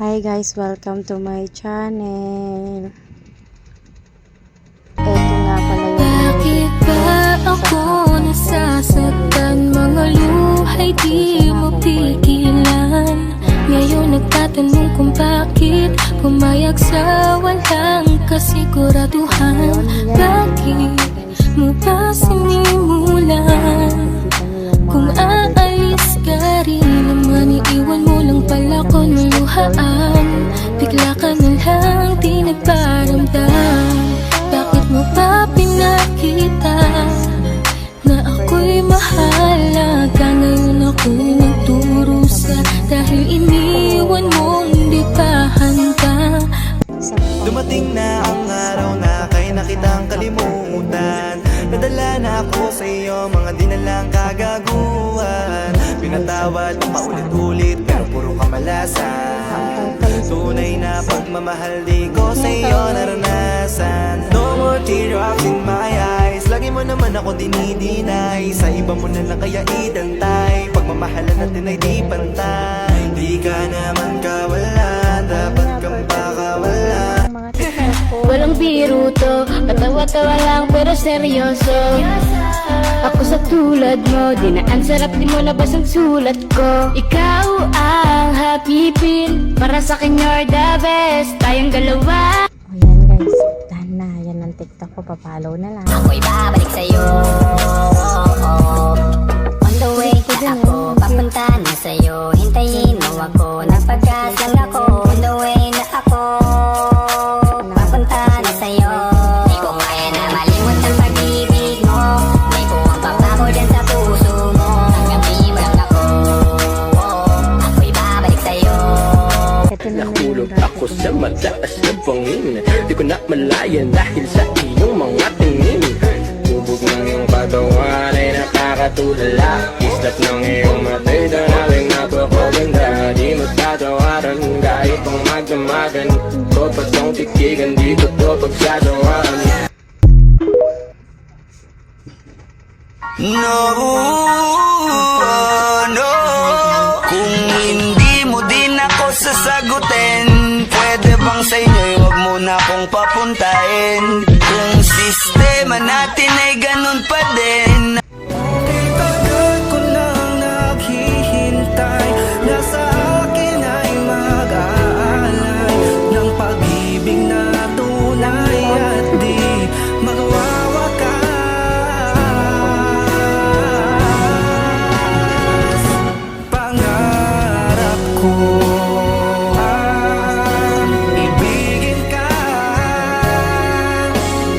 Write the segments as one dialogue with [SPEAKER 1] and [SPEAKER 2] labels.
[SPEAKER 1] Hi guys, welcome to my channel. Ito nga pala yung
[SPEAKER 2] bakit ba ako nasasaktan? Mga luhay di mo tigilan. Ngayon nagtatanong kung bakit pumayag sa walang kasiguraduhan. Bakit mo ba sinimulan? Kung aalis ka rin naman, iiwan mo lang pala ko ng luhaan. Bigla ka na lang di nagparamdam. Bakit mo pa pinakita na ako'y mahalaga? Ngayon ako'y nagdurusa dahil iniwan mong di pa handa.
[SPEAKER 3] Dumating na ang araw na kaya na kitang kalimutan. Nadala na ako sa iyo, mga di na lang kagaguhan. Pinatawad mo paulit-ulit pero puro kamalasan. Tunay na pagmamahal di ko sa iyo naranasan. No more teardrops in my eyes. Lagi mo naman ako dinidinay. Sa iba mo na lang kaya idantay. Pagmamahalan natin ay di pantay. Di ka naman kawalan, dapat kang pakawala.
[SPEAKER 2] Walang biro to, katawa-tawa lang pero seryoso. Ako sa tulad mo, di na ang sarap, di mo nabas ang sulat ko. Ikaw ang happy pill, para sa akin you're the best. Tayong dalawa.
[SPEAKER 1] Ayan guys, dahan na. Yan ang TikTok ko, papalaw na lang.
[SPEAKER 4] Ako'y babalik sa'yo. On the way na ako, papunta na sa'yo. Hintayin mo ako, napagkas lang ako. On the way na ako, papunta na sa'yo. Di ko kaya na malimot ang pag-ibig mo. May buwang papako dyan sa puso mo. Hanggang mo lang ako, ako'y babalik sa'yo.
[SPEAKER 1] Ito na
[SPEAKER 5] Nahulog ako sa mataas na bangin. Di ko na malayan dahil sa iyong mga tingin. Tubog ng iyong katawan ay nakakatulala. Islap ng iyong matay na naling napakaganda. Di mo tatawaran kahit pang magdamagan. Ko pa tong tikigan, di ko to pagsasawaan.
[SPEAKER 3] No, no. Kung hindi mo din ako sasagutin, pwede bang sa inyo'y wag mo na akong papuntahin? Kung sistema natin ay ganun pa din. Tagal ko nang naghihintay na sa akin ay mag-aalay ng pag-ibig na tunay at di magwawakas. Pangarap ko ang ibigin ka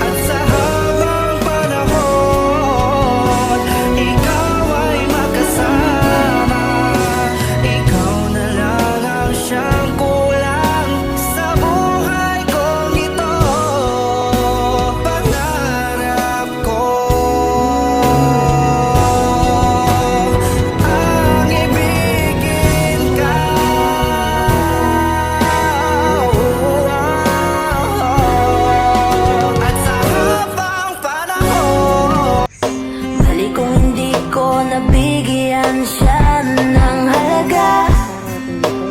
[SPEAKER 3] at sa habang panahon ikaw ay magkasama. Ikaw na lang ang siyang kulang sa buhay kong ito. Pangarap ko ang ibigin ka at sa habang panahon.
[SPEAKER 4] Mali kung hindi ko nabigyan siya ng halaga.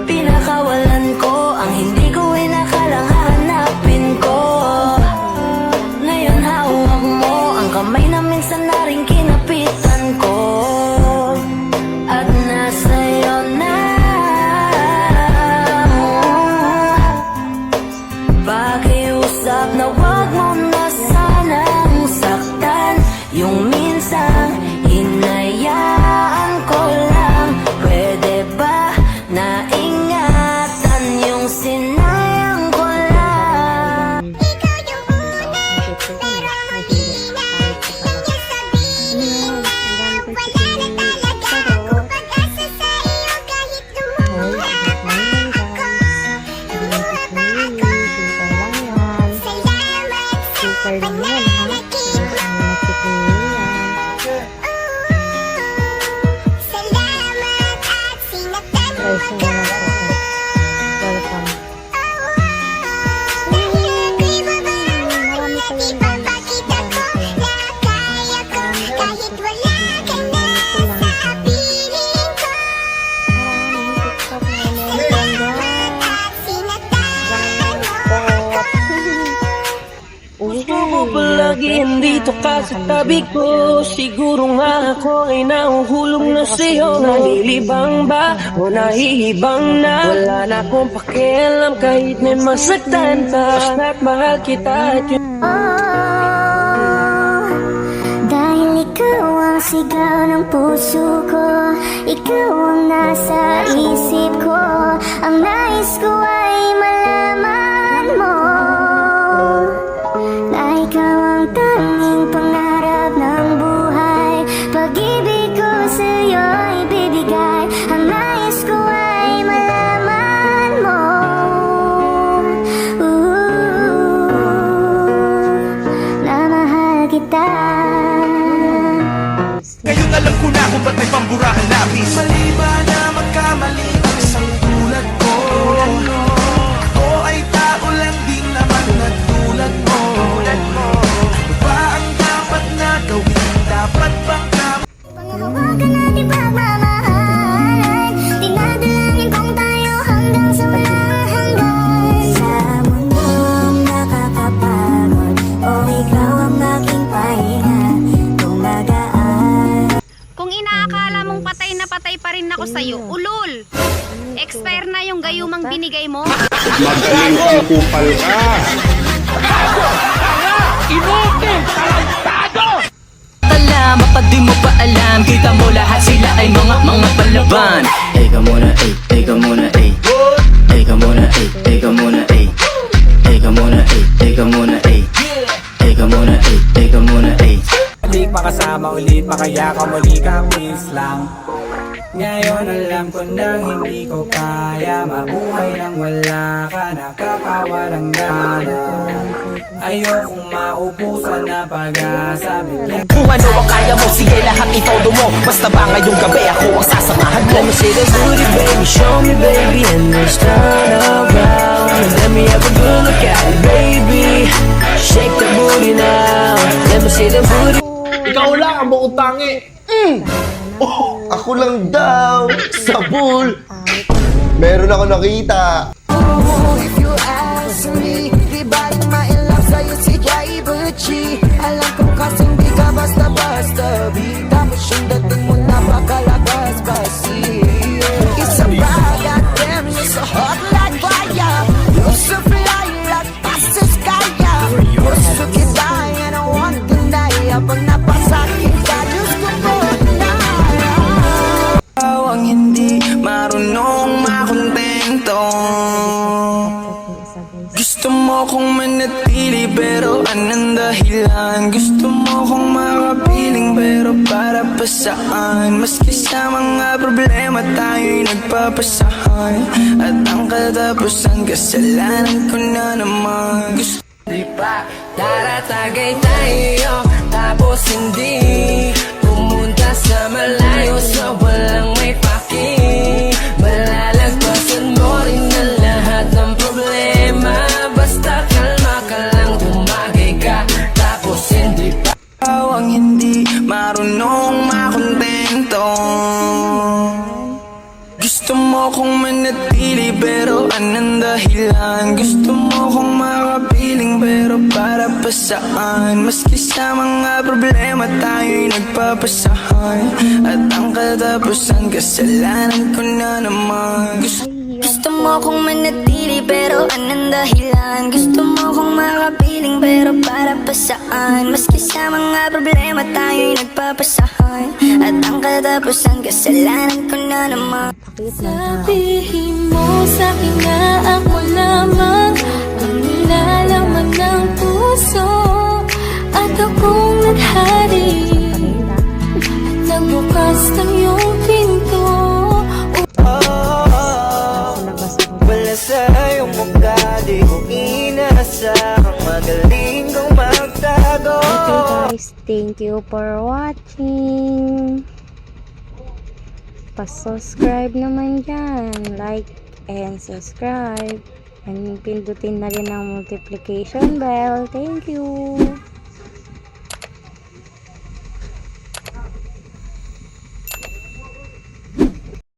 [SPEAKER 4] Pinakawalan ko ang hindi ko inakalang hahanapin ko. Ngayon hawak mo ang kamay na minsan na rin kinapitan ko. At nasa'yo na. Pakiusap na wag mo na sanang saktan. Yung minsan hinayaan ko lang. Pwede ba na ingatan yung
[SPEAKER 6] nandito ka sa tabi ko, siguro nga ako ay nahuhulog na sa'yo. Nalilibang ba o nahihibang na? Wala na akong pakialam kahit may masaktan pa. Basta't mahal kita at yun.
[SPEAKER 7] Dahil ikaw ang sigaw ng puso ko, ikaw ang nasa isip ko. Ang nais ko ay malaman mo na ikaw ang tanging pangarap ng buhay. Pag-ibig ko sa'yo ibibigay. Ang nais ko ay malaman mo na mahal kita.
[SPEAKER 3] Ngayon alam ko na kung ba't may pamburahan labis. Mali ba na magkamali ang isang tulad ko? Ako ay tao lang din naman na tulad mo. Ano ba ang dapat na gawin? Dapat bang
[SPEAKER 7] Panghahawakan natin pagmamahalan, dinadalangin kong tayo hanggang sa walang hanggan. Sa mundong nakakapagod, o ikaw ang aking pahinga, tumagaan.
[SPEAKER 8] Kung inaakala mong patay na patay pa rin ako sa'yo, ulol! Expire na yung gayumang binigay mo.
[SPEAKER 5] Magaling ang kupal ka.
[SPEAKER 6] Alam, kapag di mo pa alam, kita mo lahat sila ay mga palaban.
[SPEAKER 9] Eka muna, eka muna, eka muna, eka muna, eka muna, eka muna, eka muna, eka muna,
[SPEAKER 6] Ulit makasama, ulit makayaka, muli ka, please lang. Ngayon alam ko nang hindi ko kaya mabuhay nang wala ka, nakakawalang gana. Ayokong maubusan na pag-asa. Kung ano ang kaya mo, sige lahat itodo mo. Basta ba ngayong gabi ako ang sasamahan mo. Let me see the booty baby, show me baby, and let's turn around. And let me have a good look at it baby. Shake the booty now. Let me see the booty.
[SPEAKER 10] Ikaw lang ang buong tangi. Oh, ako lang daw. Sabul. Meron ako nakita.
[SPEAKER 3] If you ask me, di ba yung ma-in-love sa'yo si Jai Butchie? Alam ko kasing di ka basta-basta, di tapos yung dating mo napakalagas basi. Isa ba, goddamn, you're so hot like fire. You're so fly like past the sky. Gusto kita and I want to die. Habang napasakit ka, Diyos ko po na. Ang hindi marunong makontento. Gusto mo kong manatili pero anong dahilan? Gusto mo kong makapiling pero para pa saan? Maski sa mga problema tayo'y nagpapasahan. At ang katapusan kasalanan ko na naman. Gusto di ba taratagay tayo tapos hindi pumunta sa malayo sa walang may paki. Malalagpasan mo rin ang lahat ng problema. Basta kalma ka lang, tumagay ka tapos hindi pa ang hindi marunong makontento. Gusto mo kong manatili pero anong dahilan? Gusto mo kong makapiling pero para pa saan? Maski sa mga problema tayo'y nagpapasahan. At ang katapusan kasalanan ko na naman.
[SPEAKER 7] Gusto mo kong manatili pero anong dahilan? Gusto mo kong makapiling pero para pa saan? Maski sa mga problema tayo'y nagpapasahan. At ang katapusan kasalanan ko na naman.
[SPEAKER 2] Sabihin mo sa'kin na ako lamang ang nilalaman ng puso. At akong naghari at nagbukas ng iyong pinto.
[SPEAKER 3] Wala sa'yong mukha, di ko inasahang magaling kong magtago.
[SPEAKER 1] Okay guys, thank you for watching. Pa-subscribe naman dyan. Like and subscribe. And pindutin na rin ang notification bell. Thank you.